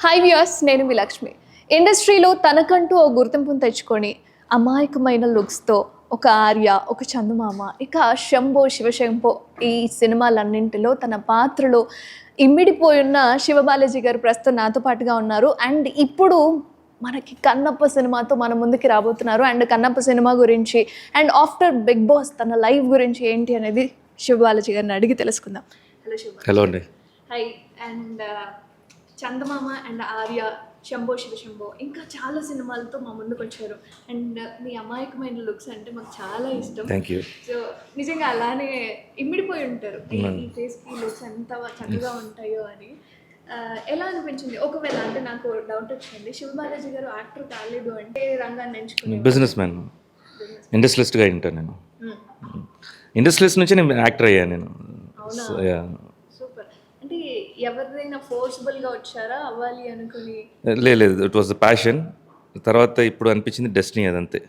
Hi viewers, నేను మీ లక్ష్మి. ఇండస్ట్రీలో తనకంటూ ఓ గుర్తింపును తెచ్చుకొని అమాయకమైన లుక్స్తో ఒక ఆర్య, ఒక చందమామ, ఇక శంభో శివశంభో ఈ సినిమాలన్నింటిలో తన పాత్రలో ఇమిడిపోయున్న శివబాలాజీ గారు ప్రస్తుతం నాతో పాటుగా ఉన్నారు. అండ్ ఇప్పుడు మనకి కన్నప్ప సినిమాతో మన ముందుకి రాబోతున్నారు. అండ్ కన్నప్ప సినిమా గురించి అండ్ ఆఫ్టర్ బిగ్ బాస్ తన లైఫ్ గురించి ఏంటి అనేది శివబాలాజీ గారిని అడిగి తెలుసుకుందాం. హలో శివ. హలో అండి. Hi. And Chandamama and Arya, Shambho Shiva Shambho ఇంకా చాలా సినిమాలతో మా ముందుకు వచ్చారు. అండ్ మీ అమాయకమైన లుక్స్ అంటే మాకు చాలా ఇష్టం. Thank you. సో నిజంగా అలానే ఇమిడిపోయి ఉంటారు. ఈ ఫేస్కి లుక్స్ ఎంత చక్కగా ఉంటాయో అని. ఎలా అనిపించింది? ఒకవేళ అంటే నాకు డౌట్ వచ్చింది, శివబాలాజీ గారు యాక్టర్ కాలేదు అంటే రంగాన్ని ఎంచుకుని బిజినెస్ మ్యాన్, ఇండస్ట్రియలిస్ట్గా ఉంటాను నేను. ఇండస్ట్రియలిస్ట్ నుంచి నేను యాక్టర్ అయ్యాను నేను. సూపర్. అంటే ఎవరిదైనా ఫోర్స్ఫుల్గా వచ్చారా అవ్వాలి అనుకుని? లేదు, ఇట్ వాజ్ ద ప్యాషన్. తర్వాత ఇప్పుడు అనిపించింది డెస్టినీ, అదంతే.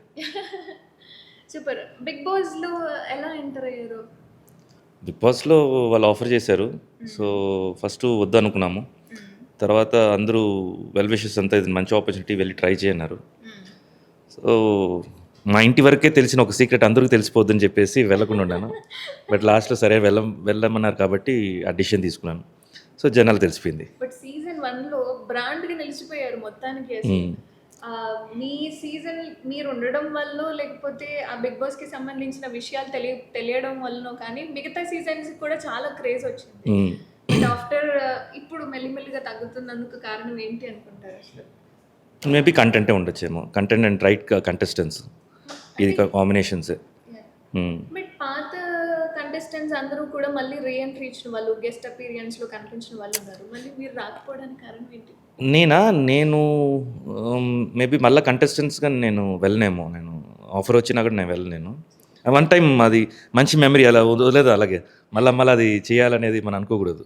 సూపర్. బిగ్ బాస్లో ఎలా ఎంటర్ అయ్యారు? బిగ్ బాస్లో వాళ్ళు ఆఫర్ చేశారు. సో ఫస్ట్ వద్దు అనుకున్నాము. తర్వాత అందరూ వెల్ విషెస్ అంతా ఇది మంచి ఆపర్చునిటీ, వెళ్ళి ట్రై చేయన్నారు. సో మా ఇంటి వరకే తెలిసిన ఒక సీక్రెట్ అందరికీ తెలిసిపోద్దని చెప్పేసి వెళ్ళకుండా ఉన్నాను. బట్ లాస్ట్లో సరే వెళ్ళమన్నారు కాబట్టి ఆ డిసిషన్ తీసుకున్నాను. సో జనాలు తెలిసిపోయింది. బట్ సీజన్ 1లో బ్రాండ్గా నిలిచిపోయారు మొత్తానికి. మీ సీజన్ మీరు ఉండడం వల్ల లేకపోతే ఆ బిగ్ బాస్కి సంబంధించిన విషయాలు తెలియడం వల్లనో కానీ మిగతా సీజన్స్ కూడా చాలా క్రేజ్ వచ్చింది. బట్ ఆఫ్టర్ ఇప్పుడు మెల్లిమెల్లిగా తగ్గుతున్నందుకు కారణం ఏంటి అనుకుంటారు అసలు? మేబీ కంటెంటే ఉండొచ్చేమో. కంటెంట్ అండ్ రైట్ కంటెస్టెంట్స్, ఇది కాంబినేషన్స్. బట్ పాత కంటెస్టెంట్స్ అందరూ కూడా మళ్ళీ రీఎంట్రీ ఇచ్చిన వాళ్ళు, గెస్ట్ అపీరియన్స్లో కనిపించిన వాళ్ళు ఉన్నారు. మళ్ళీ మీరు రాకపోవడానికి కారణం ఏంటి? నేను మేబీ మళ్ళీ కంటెస్టెంట్స్గా నేను వెళ్ళనేమో. నేను ఆఫర్ వచ్చినా కూడా నేను వెళ్ళలేను. వన్ టైం అది మంచి మెమరీ, అలా వదలేదు. అలాగే మళ్ళీ అది చేయాలనేది మనం అనుకోకూడదు.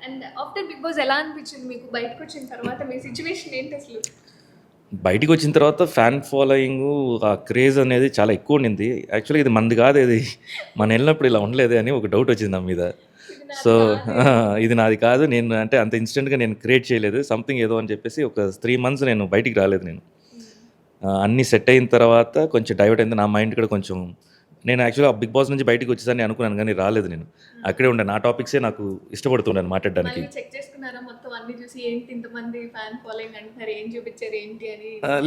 అండ్ ఆఫ్టర్ బిగ్ బాస్ ఎలా అనిపించింది మీకు? బయటకు వచ్చిన తర్వాత మీ సిచ్యువేషన్ ఏంటి అసలు? బయటికి వచ్చిన తర్వాత ఫ్యాన్ ఫాలోయింగ్, ఆ క్రేజ్ అనేది చాలా ఎక్కువ ఉండింది. యాక్చువల్లీ ఇది మంది కాదు, ఇది మనం వెళ్ళినప్పుడు ఇలా ఉండలేదు అని ఒక డౌట్ వచ్చింది నా మీద. సో ఇది నాది కాదు, నేను అంటే అంత ఇన్స్టెంట్గా నేను క్రియేట్ చేయలేదు, సంథింగ్ ఏదో అని చెప్పేసి ఒక 3 months నేను బయటికి రాలేదు. నేను అన్నీ సెట్ అయిన తర్వాత కొంచెం డైవర్ట్ అయింది నా మైండ్ కూడా కొంచెం. నేను యాక్చువల్గా బిగ్ బాస్ నుంచి బయటికి వచ్చేసాను అనుకున్నాను, కానీ రాలేదు. నేను అక్కడే ఉండే, నా టాపిక్సే నాకు ఇష్టపడుతున్నాను మాట్లాడడానికి.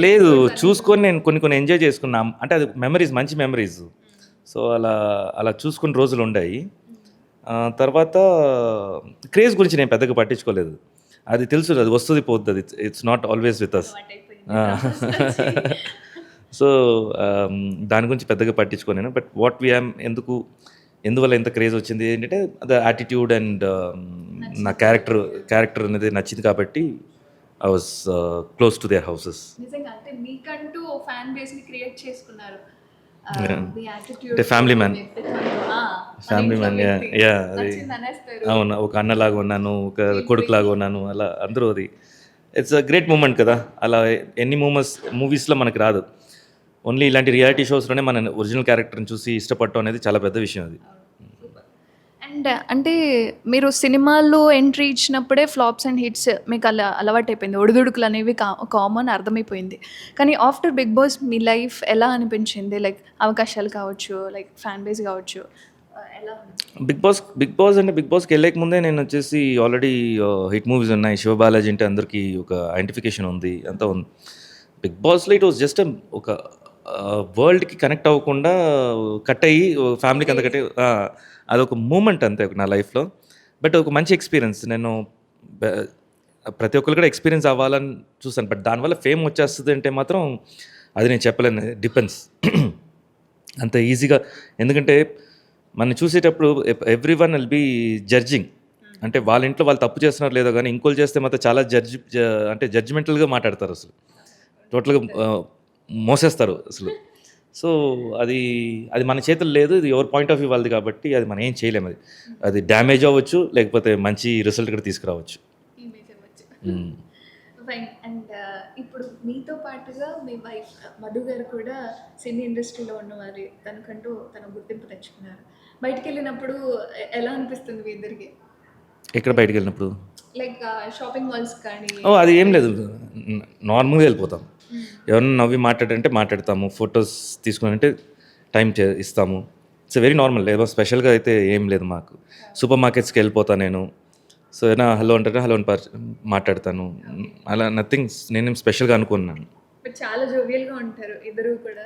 లేదు, చూసుకొని నేను కొన్ని ఎంజాయ్ చేసుకున్నా. అంటే అది మెమరీస్, మంచి మెమరీస్. సో అలా చూసుకున్న రోజులు ఉన్నాయి. తర్వాత క్రేజ్ గురించి నేను పెద్దగా పట్టించుకోలేదు. అది తెలుసు, అది వస్తుంది పోతుంది, అది it's not always with us. So దాని గురించి పెద్దగా పట్టించుకోలేను. బట్ వాట్ వి యామ్, ఎందువల్ల ఎంత క్రేజ్ వచ్చింది ఏంటంటే ద యాటిట్యూడ్ అండ్ నా క్యారెక్టర్ అనేది నచ్చింది కాబట్టి I was close to their houses. అంటే మీకంటూ ఫ్యాన్ బేస్ని క్రియేట్ చేసుకున్నారు. అంటే ఫ్యామిలీ మ్యాన్, యా. అది అవును, ఒక అన్నలాగా ఉన్నాను, ఒక కొడుకులాగా ఉన్నాను, అలా అందరూ. అది ఇట్స్ అ గ్రేట్ మూమెంట్ కదా. అలా ఎన్ని మూవీస్లో మనకి రాదు. ఓన్లీ ఇలాంటి రియాలిటీ షోస్లోనే మన ఒరిజినల్ క్యారెక్టర్ని చూసి ఇష్టపడటం అనేది చాలా పెద్ద విషయం అది. అండ్ అంటే మీరు సినిమాల్లో ఎంట్రీ ఇచ్చినప్పుడే ఫ్లాప్స్ అండ్ హిట్స్ మీకు అలవాటు అయిపోయింది, ఒడిదుడుకులు అనేవి కామన్, అర్థమైపోయింది. కానీ ఆఫ్టర్ బిగ్ బాస్ మీ లైఫ్ ఎలా అనిపించింది? లైక్ అవకాశాలు కావచ్చు, లైక్ ఫ్యాన్ బేస్ కావచ్చు, ఎలా? బిగ్ బాస్కి వెళ్ళక ముందే నేను వచ్చేసి ఆల్రెడీ హిట్ మూవీస్ ఉన్నాయి. శివబాలాజీ అంటే అందరికీ ఒక ఐడెంటిఫికేషన్ ఉంది, అంతా ఉంది. బిగ్ బాస్లో ఇట్ వాజ్ జస్ట్ ఒక వరల్డ్కి కనెక్ట్ అవ్వకుండా కట్ అయ్యి ఫ్యామిలీకి అంతా కట్ అయ్యి అదొక మూమెంట్ అంతే నా లైఫ్లో. బట్ ఒక మంచి ఎక్స్పీరియన్స్. నేను ప్రతి ఒక్కరు కూడా ఎక్స్పీరియన్స్ అవ్వాలని చూసాను. బట్ దానివల్ల ఫేమ్ వచ్చేస్తుంది అంటే మాత్రం అది నేను చెప్పలేను, డిపెండ్స్. అంత ఈజీగా, ఎందుకంటే మనం చూసేటప్పుడు ఎవ్రీ1 విల్ బీ జడ్జింగ్. అంటే వాళ్ళ ఇంట్లో వాళ్ళు తప్పు చేస్తున్నారు లేదో కానీ ఇంకోళ్ళు చేస్తే మాత్రం చాలా జడ్జిమెంటల్గా మాట్లాడతారు, అసలు టోటల్గా మోసేస్తారు అసలు. సో అది మన చేతులు లేదు, ఇది ఎవరి పాయింట్ ఆఫ్ వ్యూ వాళ్ళది కాబట్టి అది మనం ఏం చేయలేము. అది డ్యామేజ్ అవ్వచ్చు, లేకపోతే మంచి రిజల్ట్ కూడా తీసుకురావచ్చు. అండ్ ఇప్పుడు మీతో పాటుగా మీ వైఫ్ మధు గారు కూడా సినీ ఇండస్ట్రీలో ఉన్నవారు, తనకంటూ తన గుర్తింపు తెచ్చుకున్నారు. బయటికి వెళ్ళినప్పుడు ఎలా అనిపిస్తుంది మీ ఇద్దరికి? ఎక్కడ బయటికి వెళ్ళినప్పుడు లైక్ షాపింగ్ మాల్స్ కానీ. ఓ అది ఏం లేదు, నార్మల్గా వెళ్ళిపోతాం. ఎవరన్నా నవ్వి మాట్లాడంటే మాట్లాడతాము, ఫొటోస్ తీసుకుని టైం ఇస్తాము. ఇట్స్ వెరీ నార్మల్, ఏదో స్పెషల్గా అయితే ఏం లేదు మాకు. సూపర్ మార్కెట్స్కి వెళ్ళిపోతాను నేను. సో ఏదైనా హలో అంటే హలో అని మాట్లాడతాను. అలా నథింగ్ నేనేం స్పెషల్గా అనుకున్నాను. బట్ చాలా జోవియల్గా ఉంటారు ఇద్దరు కూడా.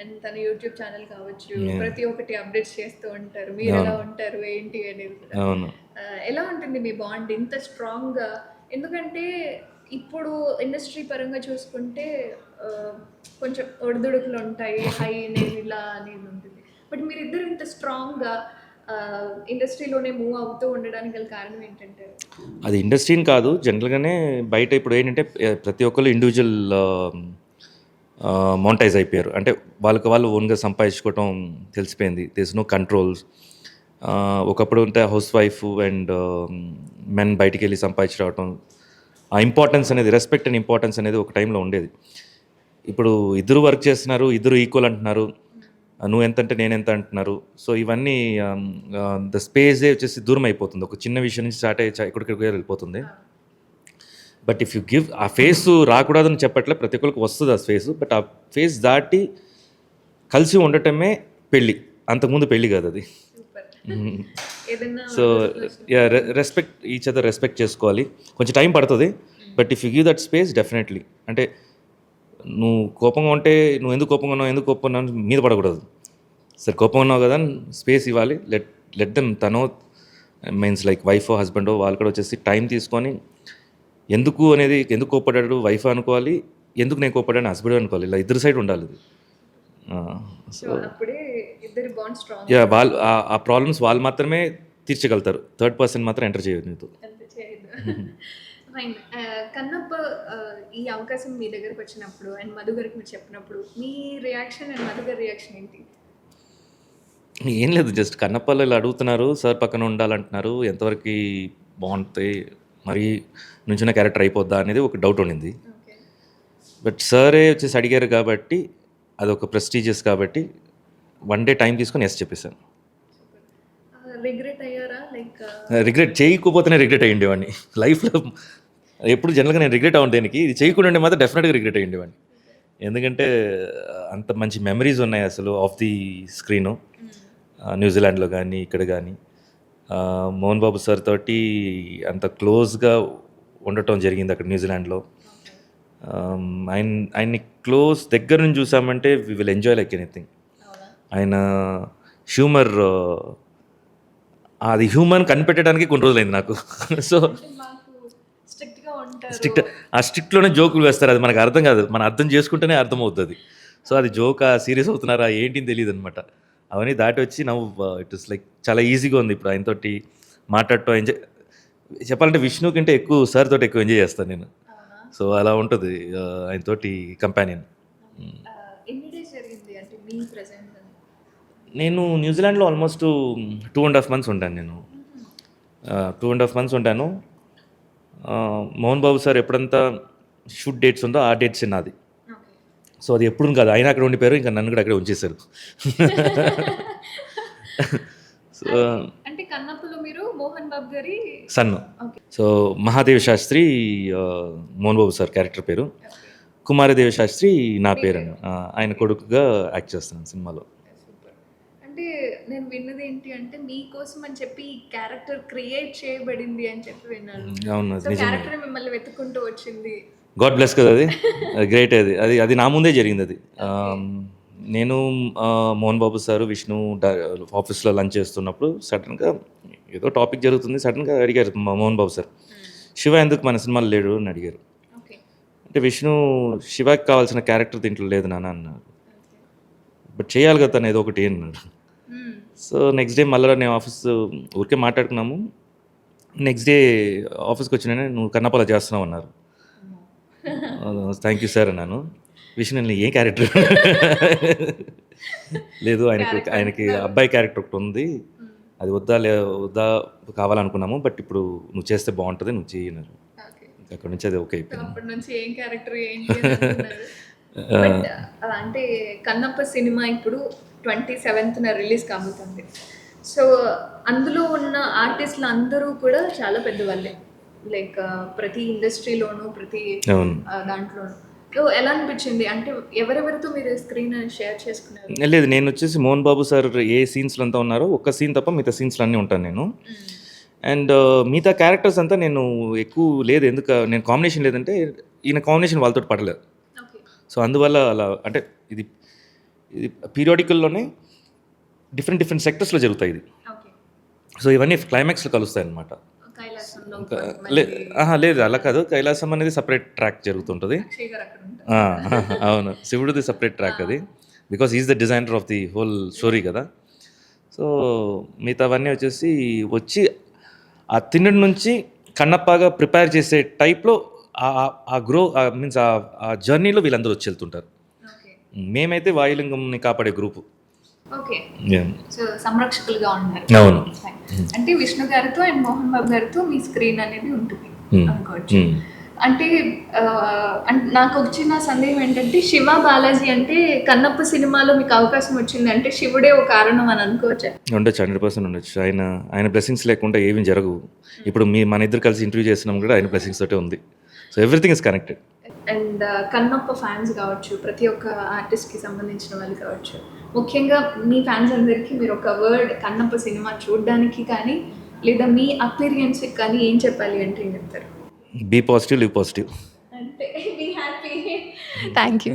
అండ్ తన యూట్యూబ్ ఛానల్ కావచ్చు, ప్రతి ఒక్కటి అప్డేట్స్ చేస్తూ ఉంటారు. మీరు ఎలా ఉంటారు ఏంటి అనేది కూడా. అవును. ఎలా ఉంటుంది మీ బాండ్ ఇంత స్ట్రాంగ్గా? ఎందుకంటే ఇప్పుడు ఇండస్ట్రీ పరంగా చూసుకుంటే కొంచెం ఒడిదుడుకులు ఉంటాయి, హై అనేది ఇలా అనేది ఉంటుంది. బట్ మీరిద్దరు ఇంత స్ట్రాంగ్గా ఇండస్ట్రీలోనే మూవ్ అవుతూ ఉండడానికి గల కారణం ఏంటంటే? అది ఇండస్ట్రీని కాదు, జనరల్గానే బయట ఇప్పుడు ఏంటంటే ప్రతి ఒక్కరు ఇండివిజువల్ మోనటైజ్ అయిపోయారు. అంటే వాళ్ళకి వాళ్ళు ఓన్గా సంపాదించుకోవటం తెలిసిపోయింది. This no controls. ఒకప్పుడు ఉంటే హౌస్ వైఫ్ అండ్ మెన్ బయటికి వెళ్ళి సంపాదించి రావటం, ఆ ఇంపార్టెన్స్ అనేది, రెస్పెక్ట్ అండ్ ఇంపార్టెన్స్ అనేది ఒక టైంలో ఉండేది. ఇప్పుడు ఇద్దరు వర్క్ చేస్తున్నారు, ఇద్దరు ఈక్వల్ అంటున్నారు, నువ్వు ఎంత అంటే నేను ఎంత అంటున్నారు. సో ఇవన్నీ ద స్పేసే వచ్చేసి దూరం అయిపోతుంది. ఒక చిన్న విషయం నుంచి స్టార్ట్ అయ్యి ఎక్కడికి వెళ్ళిపోతుంది. బట్ ఇఫ్ యూ గివ్, ఆ ఫేస్ రాకూడదని చెప్పట్లే, ప్రతి ఒక్కరికి వస్తుంది ఆ ఫేస్. బట్ ఆ ఫేస్ దాటి కలిసి ఉండటమే పెళ్ళి, అంతకుముందు పెళ్ళి కాదు అది. So respect each other, respect చేసుకోవాలి. కొంచెం టైం పడుతుంది, but if you give that space definitely. అంటే నువ్వు కోపంగా ఉంటే నువ్వు ఎందుకు కోపంగా ఉన్నావు మీద పడకూడదు. సరే కోపంగా ఉన్నావు కదా స్పేస్ ఇవ్వాలి. లెట్ దెమ్, తనో మీన్స్ లైక్ వైఫ్ హస్బెండో వాళ్ళు కూడా వచ్చేసి టైం తీసుకొని ఎందుకు అనేది, ఎందుకు కోప్పడ్డాడు వైఫ్ అనుకోవాలి, ఎందుకు నేను కోప్పడ్డాను హస్బెండ్ అనుకోవాలి. ఇలా ఇద్దరు సైడ్ ఉండాలి ఇది. సో యా, వాళ్ళు ఆ ప్రాబ్లమ్స్ వాళ్ళు మాత్రమే తీర్చగలుగుతారు. థర్డ్ పర్సన్ మాత్రం ఎంటర్ చేయదు నీతో. ఫైన్. కన్నప్ప ఈ అవకాశం మీ దగ్గరకు వచ్చినప్పుడు అండ్ మధు గారికి మీరు చెప్పినప్పుడు మీ రియాక్షన్ అండ్ మధు గారి రియాక్షన్ ఏంటి? ఏం లేదు, జస్ట్ కన్నప్పలో ఇలా అడుగుతున్నారు, సార్ పక్కన ఉండాలంటున్నారు, ఎంతవరకు బాగుంటాయి, మరి నుంచిన క్యారెక్టర్ అయిపోద్దా అనేది ఒక డౌట్ ఉండింది. బట్ సారే వచ్చేసి అడిగారు కాబట్టి అదొక ప్రెస్టీజియస్ కాబట్టి వన్ డే టైం తీసుకొని ఎస్ చెప్పేశాను. రిగ్రెట్ అయ్యారా? లైక్ రిగ్రెట్ చేయకపోతేనే రిగ్రెట్ అయ్యిండేవాడిని లైఫ్లో. ఎప్పుడు జనరల్గా నేను రిగ్రెట్ అవ్వను దేనికి, ఇది చేయకుండా ఉండే మాత్రం డెఫినెట్గా రిగ్రెట్ అయ్యిండేవాడిని. ఎందుకంటే అంత మంచి మెమరీస్ ఉన్నాయి అసలు ఆఫ్ ది స్క్రీను, న్యూజిలాండ్లో కానీ ఇక్కడ కానీ. మోహన్ బాబు సార్ తోటి అంత క్లోజ్గా ఉండటం జరిగింది అక్కడ న్యూజిలాండ్లో. ఆయన్ని క్లోజ్ దగ్గర నుంచి చూసామంటే we will enjoy like anything. ఆయన హ్యూమర్, అది హ్యూమన్ కనిపెట్టడానికి కొన్ని రోజులైంది నాకు. సో స్ట్రిక్ట్, ఆ స్ట్రిక్ట్లోనే జోకులు వేస్తారు, అది మనకు అర్థం కాదు, మనం అర్థం చేసుకుంటేనే అర్థం అవుతుంది. సో అది జోకా సీరియస్ అవుతున్నారా ఏంటి తెలియదు అనమాట. అవన్నీ దాటి వచ్చి నవ్వు ఇట్ ఇస్ లైక్ చాలా ఈజీగా ఉంది ఇప్పుడు ఆయనతోటి మాట్లాడటం. ఎంజాయ్ చెప్పాలంటే విష్ణు కంటే ఎక్కువ సార్ తోటి ఎక్కువ ఎంజాయ్ చేస్తాను నేను. సో అలా ఉంటుంది ఆయనతోటి కంపానియన్. నేను న్యూజిలాండ్లో ఆల్మోస్ట్ 2.5 months ఉంటాను నేను. 2.5 months ఉంటాను. Mohan Babu sir ఎప్పుడంతా shoot dates ఉందో ఆ డేట్స్ నాది. సో అది ఎప్పుడు కాదు, ఆయన అక్కడ ఉండిపోయారు, ఇంకా నన్ను కూడా అక్కడే ఉంచేశారు. సో అంటే కన్నప్పలో మీరు మోహన్ బాబు గారి సన్ను. So Mahadeva Sastry Mohan Babu sir character పేరు, కుమారదేవ శాస్త్రి నా పేరు. ఆయన కొడుకుగా యాక్ట్ చేస్తున్నాను సినిమాలో. అంటే నేను విన్నది ఏంటి అంటే మీకోసం అని చెప్పి క్యారెక్టర్ క్రియేట్ చేయబడింది అని చెప్పి విన్నాను. అవును, క్యారెక్టర్ మిమ్మల్ని వెతుక్కుంటూ వచ్చింది. గాడ్ బ్లెస్ కదా, అది గ్రేట్. అది నా ముందే జరిగింది. అది నేను మోహన్ బాబు సారు విష్ణు ఆఫీస్లో లంచ్ చేస్తున్నప్పుడు సడన్గా ఏదో టాపిక్ జరుగుతుంది, సడన్గా అడిగారు మోహన్ బాబు సార్, శివ ఎందుకు మన సినిమాలో లేడు అని అడిగారు. అంటే విష్ణు శివకి కావాల్సిన క్యారెక్టర్ దీంట్లో లేదు నాన్న అన్నారు. బట్ చేయాలి కదా తను ఏదో ఒకటి అన్నాడు. సో నెక్స్ట్ డే మళ్ళీ నేను ఆఫీస్ ఊరికే మాట్లాడుకున్నాము. నెక్స్ట్ డే ఆఫీస్కి వచ్చిన నువ్వు కన్నప్పలా చేస్తున్నావు అన్నారు. థ్యాంక్ యూ సార్ అన్నాను. విష్ణు నేను ఏ క్యారెక్టర్ లేదు, ఆయనకి అబ్బాయి క్యారెక్టర్ ఒకటి ఉంది, అది వద్దా కావాలనుకున్నాము, బట్ ఇప్పుడు నువ్వు చేస్తే బాగుంటుంది, నువ్వు చేయన్నారు. అక్కడ నుంచి అది ఓకే అయిపోయింది. అంటే కన్నప్ప సినిమా ఇప్పుడు 27th రిలీజ్ కాబోతుంది. సో అందులో ఉన్న ఆర్టిస్టులు అందరూ కూడా చాలా పెద్దవాళ్ళే, లైక్ ప్రతి ఇండస్ట్రీలోనూ ప్రతి అవును. దాంట్లోనూ. సో ఎలా అనిపించింది అంటే ఎవరెవరితో మీరు స్క్రీన్ షేర్ చేసుకున్నారు? లేదు, నేను వచ్చేసి మోహన్ బాబు సార్ ఏ సీన్స్లో అంతా ఉన్నారో ఒక్క సీన్ తప్ప మిగతా సీన్స్లో అన్నీ ఉంటాను నేను. అండ్ మిగతా క్యారెక్టర్స్ అంతా నేను ఎక్కువ లేదు, ఎందుకు నేను కాంబినేషన్ లేదంటే ఈయన కాంబినేషన్ వాళ్ళతో పడలేదు. ఓకే. సో అందువల్ల అలా అంటే ఇది ఇది పీరియాడికల్లోనే డిఫరెంట్ సెక్టర్స్లో జరుగుతాయి ఇది. ఓకే. సో ఇవన్నీ క్లైమాక్స్లో కలుస్తాయి అన్నమాట. కైలాసంలో లేదు అలా కాదు, కైలాసం అనేది సపరేట్ ట్రాక్ జరుగుతుంటుంది. అక్షయ్ గారు అక్కడ ఉంటారు. అవును, శివుడిది సపరేట్ ట్రాక్ అది, because is the designer of the whole story కదా. సో మిగతావన్నీ వచ్చి ఆ తిన్నడి నుంచి కన్నప్పగా ప్రిపేర్ చేసే టైప్లో ఆ గ్రో మీన్స్ ఆ జర్నీలో వీళ్ళందరూ వచ్చి వెళ్తుంటారు. ఓకే. మేమైతే వాయులింగంని కాపాడే గ్రూపు. ఓకే. సో సంరక్షకులుగా ఉన్నారు. అవును. అంటే విష్ణు గారితో అండ్ మోహన్ బాబు గారితో మీ స్క్రీన్ అనేది ఉంటుంది అనుకోవచ్చు. అంటే నాకు వచ్చిన సందేహం ఏంటంటే శివ బాలాజీ అంటే కన్నప్ప సినిమాలో మీకు అవకాశం వచ్చింది అంటే శివుడే ఒక కారణం అని అనుకోవచ్చు. ఉండొచ్చు, 100% ఉండొచ్చు. ఆయన బ్లెస్సింగ్స్ లేకుండా ఏమీ జరగవు. ఇప్పుడు మన ఇద్దరు కలిసి ఇంటర్వ్యూ చేస్తున్నాం కూడా ఆయన బ్లెస్సింగ్స్ తోటే ఉంది. So everything is connected. And Kannappa fans కావచ్చు, ప్రతి ఒక్క ఆర్టిస్ట్కి సంబంధించిన వాళ్ళు కావచ్చు, ముఖ్యంగా మీ ఫ్యాన్స్ అందరికీ మీరు ఒక వర్డ్ కన్నప్ప సినిమా చూడడానికి కానీ లేదా మీ అపీరియన్స్కి కానీ ఏం చెప్పాలి అంటే ఏం చెప్తారు? Be positive, live positive. అంటే బీ హ్యాపీ. Thank you.